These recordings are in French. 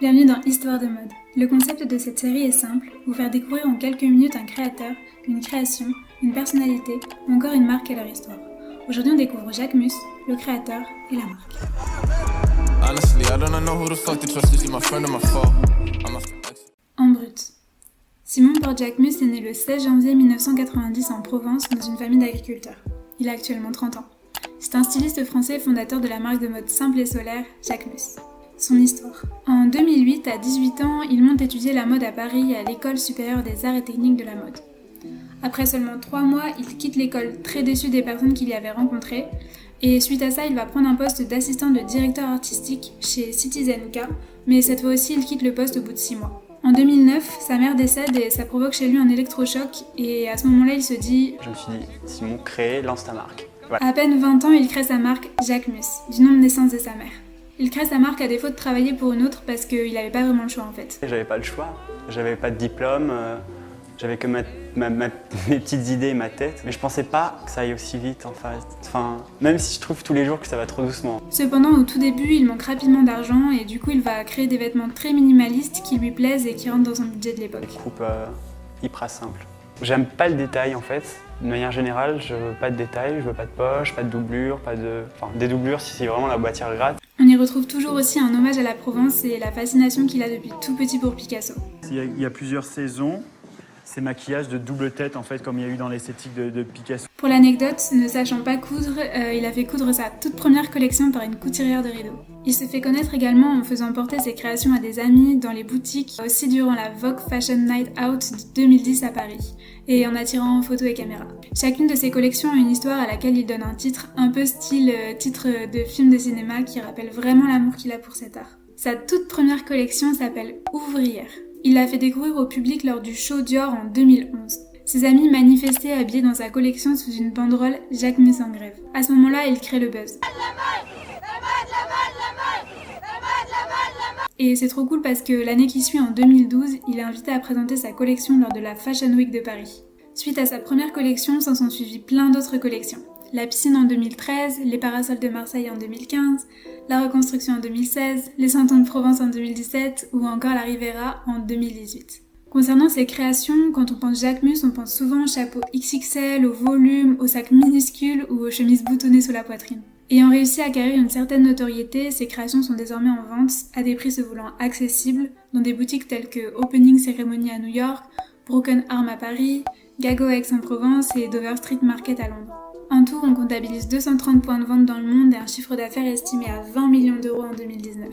Bienvenue dans Histoire de mode. Le concept de cette série est simple, vous faire découvrir en quelques minutes un créateur, une création, une personnalité ou encore une marque et leur histoire. Aujourd'hui on découvre Jacquemus, le créateur et la marque. En brut. Simon Porte Jacquemus est né le 16 janvier 1990 en Provence dans une famille d'agriculteurs. Il a actuellement 30 ans. C'est un styliste français fondateur de la marque de mode simple et solaire Jacquemus. Son histoire. En 2008, à 18 ans, il monte étudier la mode à Paris à l'École supérieure des arts et techniques de la mode. Après seulement 3 mois, il quitte l'école très déçu des personnes qu'il y avait rencontrées et suite à ça, il va prendre un poste d'assistant de directeur artistique chez Citizen K, mais cette fois aussi, il quitte le poste au bout de 6 mois. En 2009, sa mère décède et ça provoque chez lui un électrochoc et à ce moment-là, il se dit Je me suis dit, Simon, crée, lance ta marque. Voilà. À peine 20 ans, il crée sa marque Jacquemus, du nom de naissance de sa mère. Il crée sa marque à défaut de travailler pour une autre parce qu'il n'avait pas vraiment le choix en fait. J'avais pas le choix, j'avais pas de diplôme, j'avais que mes petites idées et ma tête. Mais je pensais pas que ça aille aussi vite en fait. Enfin, même si je trouve tous les jours que ça va trop doucement. Cependant, au tout début, il manque rapidement d'argent et du coup, il va créer des vêtements très minimalistes qui lui plaisent et qui rentrent dans son budget de l'époque. Coupe hyper simple. J'aime pas le détail en fait. De manière générale, je veux pas de détails, je veux pas de poche, pas de doublure, Enfin, des doublures si c'est vraiment la boîtière gratte. On y retrouve toujours aussi un hommage à la Provence et la fascination qu'il a depuis tout petit pour Picasso. Il y a plusieurs saisons, ces maquillages de double tête en fait, comme il y a eu dans l'esthétique de Picasso. Pour l'anecdote, ne sachant pas coudre, il a fait coudre sa toute première collection par une couturière de rideaux. Il se fait connaître également en faisant porter ses créations à des amis dans les boutiques, aussi durant la Vogue Fashion Night Out de 2010 à Paris, et en attirant photos et caméras. Chacune de ses collections a une histoire à laquelle il donne un titre un peu style titre de film de cinéma qui rappelle vraiment l'amour qu'il a pour cet art. Sa toute première collection s'appelle Ouvrière. Il l'a fait découvrir au public lors du show Dior en 2011. Ses amis manifestaient habillés dans sa collection sous une banderole Jacquemus en grève. À ce moment-là, il crée le buzz. Et c'est trop cool parce que l'année qui suit, en 2012, il est invité à présenter sa collection lors de la Fashion Week de Paris. Suite à sa première collection, s'en sont suivies plein d'autres collections. La piscine en 2013, les parasols de Marseille en 2015, la reconstruction en 2016, les Santons de Provence en 2017 ou encore la Riviera en 2018. Concernant ses créations, quand on pense Jacquemus, on pense souvent au chapeau XXL, au volume, aux sacs minuscules ou aux chemises boutonnées sous la poitrine. Ayant réussi à acquérir une certaine notoriété, ses créations sont désormais en vente à des prix se voulant accessibles dans des boutiques telles que Opening Ceremony à New York, Broken Arm à Paris, Gago à Aix-en-Provence et Dover Street Market à Londres. En tout, on comptabilise 230 points de vente dans le monde et un chiffre d'affaires estimé à 20 millions d'euros en 2019.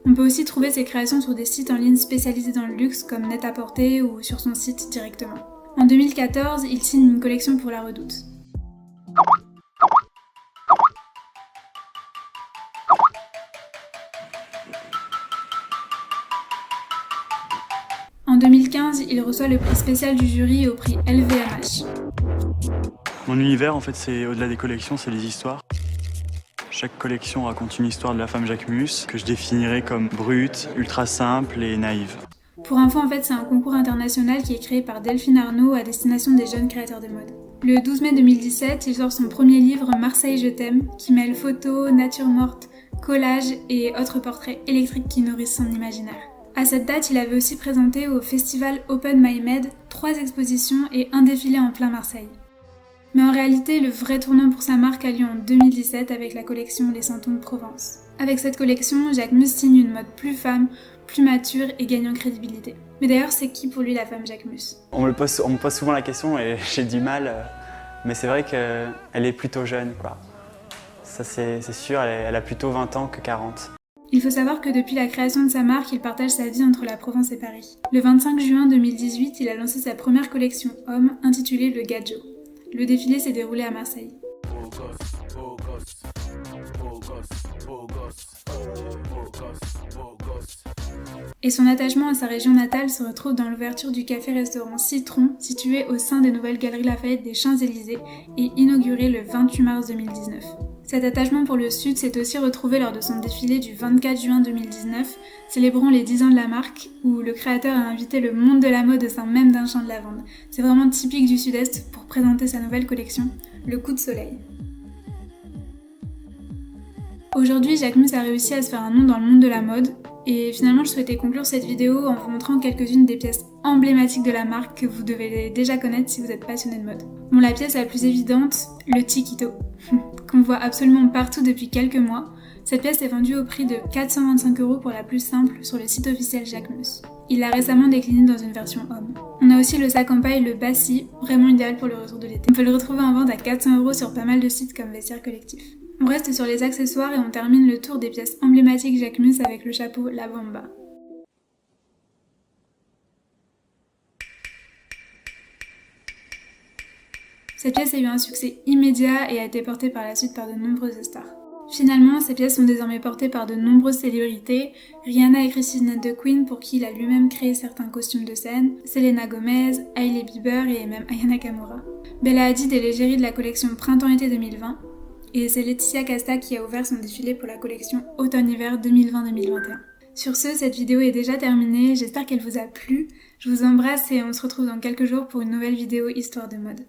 On peut aussi trouver ses créations sur des sites en ligne spécialisés dans le luxe comme Net-à-Porter ou sur son site directement. En 2014, il signe une collection pour la Redoute. En 2015, il reçoit le prix spécial du jury au prix LVMH. Mon univers en fait, c'est au-delà des collections, c'est les histoires. Chaque collection raconte une histoire de la femme Jacquemus que je définirais comme brute, ultra simple et naïve. Pour info, en fait, c'est un concours international qui est créé par Delphine Arnaud à destination des jeunes créateurs de mode. Le 12 mai 2017, il sort son premier livre Marseille je t'aime, qui mêle photos, nature morte, collages et autres portraits électriques qui nourrissent son imaginaire. À cette date, il avait aussi présenté au festival Open My Med 3 expositions et un défilé en plein Marseille. Mais en réalité, le vrai tournant pour sa marque a lieu en 2017 avec la collection Les Santons de Provence. Avec cette collection, Jacquemus signe une mode plus femme, plus mature et gagne en crédibilité. Mais d'ailleurs, c'est qui pour lui la femme Jacquemus ? On me pose souvent la question et j'ai du mal, mais c'est vrai qu'elle est plutôt jeune, quoi. Ça c'est sûr, elle a plutôt 20 ans que 40. Il faut savoir que depuis la création de sa marque, il partage sa vie entre la Provence et Paris. Le 25 juin 2018, il a lancé sa première collection homme intitulée le Gadjo. Le défilé s'est déroulé à Marseille. Et son attachement à sa région natale se retrouve dans l'ouverture du café-restaurant Citron, situé au sein des nouvelles Galeries Lafayette des Champs-Élysées et inauguré le 28 mars 2019. Cet attachement pour le Sud s'est aussi retrouvé lors de son défilé du 24 juin 2019, célébrant les 10 ans de la marque, où le créateur a invité le monde de la mode au sein même d'un champ de lavande. C'est vraiment typique du Sud-Est pour présenter sa nouvelle collection, le coup de soleil. Aujourd'hui, Jacquemus a réussi à se faire un nom dans le monde de la mode, et finalement je souhaitais conclure cette vidéo en vous montrant quelques-unes des pièces emblématiques de la marque que vous devez déjà connaître si vous êtes passionné de mode. Bon, la pièce la plus évidente, le Chiquito, qu'on voit absolument partout depuis quelques mois. Cette pièce est vendue au prix de 425 € pour la plus simple sur le site officiel Jacquemus. Il l'a récemment décliné dans une version homme. On a aussi le sac en paille, le Bassi, vraiment idéal pour le retour de l'été. On peut le retrouver en vente à 400 € sur pas mal de sites comme Vestiaire Collectif. On reste sur les accessoires et on termine le tour des pièces emblématiques Jacquemus avec le chapeau La Bamba. Cette pièce a eu un succès immédiat et a été portée par la suite par de nombreuses stars. Finalement, ces pièces sont désormais portées par de nombreuses célébrités, Rihanna et Christina de Queen pour qui il a lui-même créé certains costumes de scène, Selena Gomez, Hailey Bieber et même Aya Nakamura. Bella Hadid est l'égérie de la collection Printemps-été 2020 et c'est Laetitia Casta qui a ouvert son défilé pour la collection Automne-hiver 2020-2021. Sur ce, cette vidéo est déjà terminée, j'espère qu'elle vous a plu, je vous embrasse et on se retrouve dans quelques jours pour une nouvelle vidéo Histoire de mode.